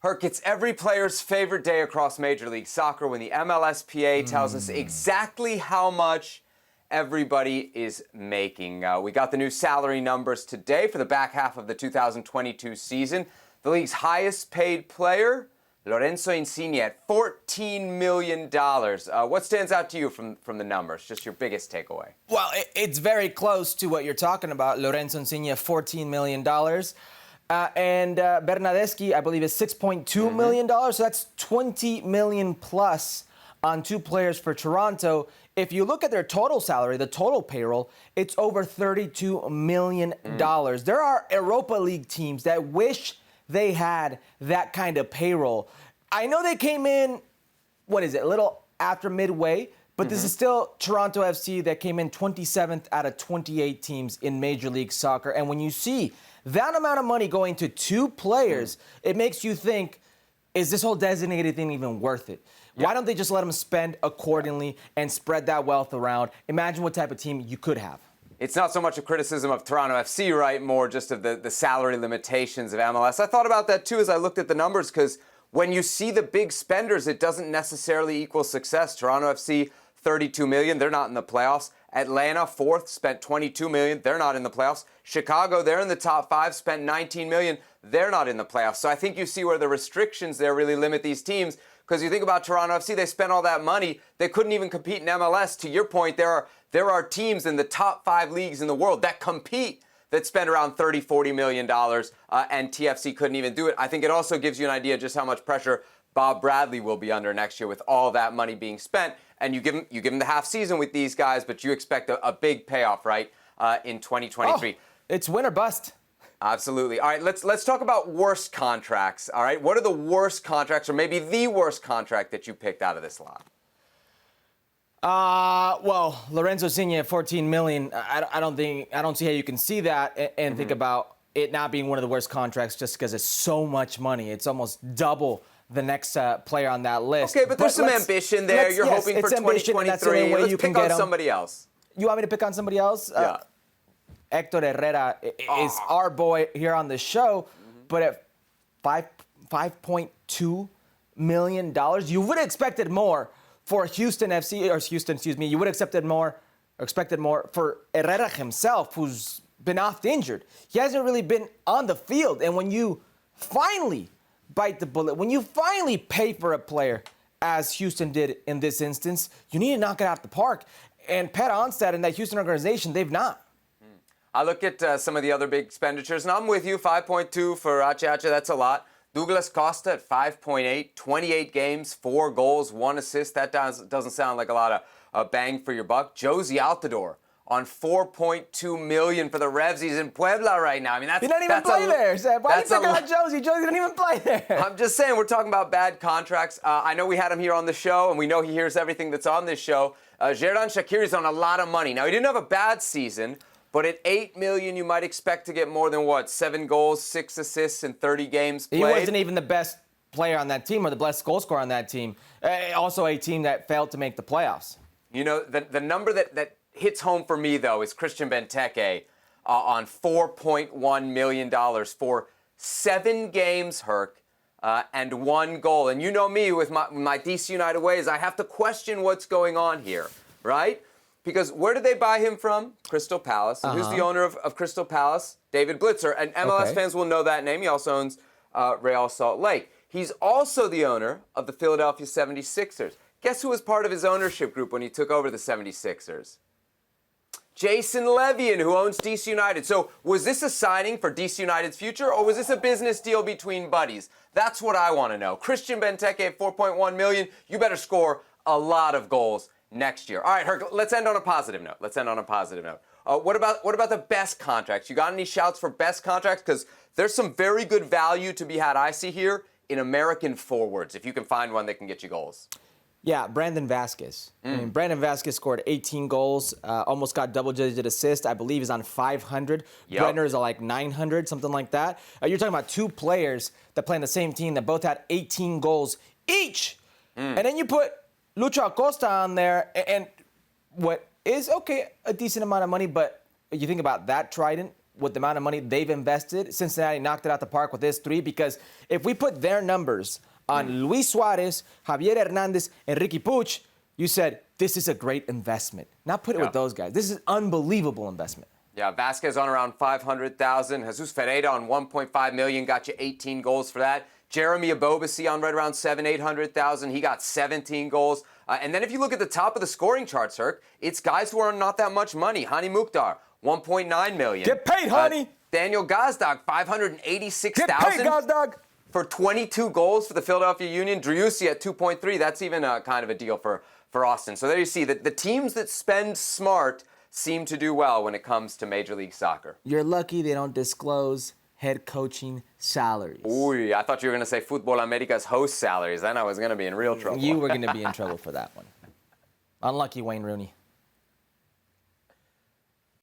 Herc, it's every player's favorite day across Major League Soccer when the MLSPA tells us exactly how much everybody is making. We got the new salary numbers today for the back half of the 2022 season. The league's highest paid player, Lorenzo Insigne, at $14 million. What stands out to you from the numbers? Just your biggest takeaway. Well, it's very close to what you're talking about. Lorenzo Insigne, $14 million. And Bernadeschi, I believe, is $6.2 million. So that's $20 million plus on two players for Toronto. If you look at their total salary, the total payroll, it's over $32 million. There are Europa League teams that wish they had that kind of payroll. I know they came in, a little after midway, but this is still Toronto FC that came in 27th out of 28 teams in Major League Soccer. And when you see that amount of money going to two players, it makes you think, is this whole designated thing even worth it? Why don't they just let them spend accordingly and spread that wealth around? Imagine what type of team you could have. It's not so much a criticism of Toronto FC, right? More just of the salary limitations of MLS. I thought about that, too, as I looked at the numbers, because when you see the big spenders, it doesn't necessarily equal success. Toronto FC, $32 million. They're not in the playoffs. Atlanta, fourth, spent $22 million. They're not in the playoffs. Chicago, they're in the top five, spent $19 million. They're not in the playoffs. So I think you see where the restrictions there really limit these teams. Because you think about Toronto FC, they spent all that money. They couldn't even compete in MLS. To your point, there are teams in the top five leagues in the world that compete that spend around $30, $40 million, and TFC couldn't even do it. I think it also gives you an idea just how much pressure Bob Bradley will be under next year with all that money being spent. And you give him the half season with these guys, but you expect a big payoff, right, in 2023. Oh, it's win or bust. Absolutely. All right, let's talk about worst contracts. All right, what are the worst contracts, or maybe the worst contract that you picked out of this lot? Well, Lorenzo Insigne at $14 million. I don't see how you can see that and think about it not being one of the worst contracts just because it's so much money. It's almost double the next player on that list. Okay, but there's some ambition there. You're hoping for 2023. Let's pick on somebody else. You want me to pick on somebody else? Yeah. Hector Herrera is our boy here on the show, but at $5.2 million, you would have expected more for Houston FC, or Houston, excuse me. You would have expected more for Herrera himself, who's been oft injured. He hasn't really been on the field, and when you finally bite the bullet, when you finally pay for a player, as Houston did in this instance, you need to knock it out the park. And Pat Onstad and that Houston organization, they've not. I look at some of the other big expenditures, and I'm with you. 5.2 for Ache, that's a lot. Douglas Costa at 5.8, 28 games, 4 goals, 1 assist. That doesn't sound like a lot of bang for your buck. Josie Altidore on $4.2 million for the Revs. He's in Puebla right now. I mean, he doesn't even play there, Seb. Why are you picking on Josie? Josie didn't even play there. I'm just saying, we're talking about bad contracts. I know we had him here on the show, and we know he hears everything that's on this show. Xherdan Shaqiri's on a lot of money. Now, he didn't have a bad season, but at $8 million, you might expect to get more than, 7 goals, 6 assists, and 30 games played. He wasn't even the best player on that team or the best goal scorer on that team. Also a team that failed to make the playoffs. You know, the number that hits home for me, though, is Christian Benteke on $4.1 million for 7 games, Herc, and 1 goal. And you know me with my DC United ways, I have to question what's going on here, right? Because where did they buy him from? Crystal Palace. And who's the owner of Crystal Palace? David Blitzer. And MLS fans will know that name. He also owns Real Salt Lake. He's also the owner of the Philadelphia 76ers. Guess who was part of his ownership group when he took over the 76ers? Jason Levian, who owns DC United. So was this a signing for DC United's future, or was this a business deal between buddies? That's what I want to know. Christian Benteke at $4.1 million. You better score a lot of goals next year. All right, Herc, let's end on a positive note. What about the best contracts? You got any shouts for best contracts? Because there's some very good value to be had, I see here, in American forwards, if you can find one that can get you goals. Yeah, Brandon Vasquez. I mean, Brandon Vasquez scored 18 goals, almost got double-digit assists. I believe he's on 500. Yep. Brenner is like 900, something like that. You're talking about 2 players that play on the same team that both had 18 goals each. And then you put Lucho Acosta on there, and what is, a decent amount of money, but you think about that trident, with the amount of money they've invested. Cincinnati knocked it out the park with this 3 because if we put their numbers on Luis Suarez, Javier Hernandez, and Ricky Puig, you said this is a great investment. Now put it with those guys. This is unbelievable investment. Yeah, Vasquez on around 500,000. Jesus Ferreira on 1.5 million, got you 18 goals for that. Jeremy Abobasi on right around 800,000. He got 17 goals. And then if you look at the top of the scoring charts, Herc, it's guys who are not that much money. Hani Mukhtar, 1.9 million. Get paid, honey. Daniel Gazdag, 586,000. Get paid, Gazdag. For 22 goals for the Philadelphia Union. Driussi at 2.3. That's even kind of a deal for Austin. So there you see that the teams that spend smart seem to do well when it comes to Major League Soccer. You're lucky they don't disclose head coaching salaries. Ooh, I thought you were going to say Futbol America's host salaries. Then I was going to be in real trouble. You were going to be in trouble for that one. Unlucky Wayne Rooney.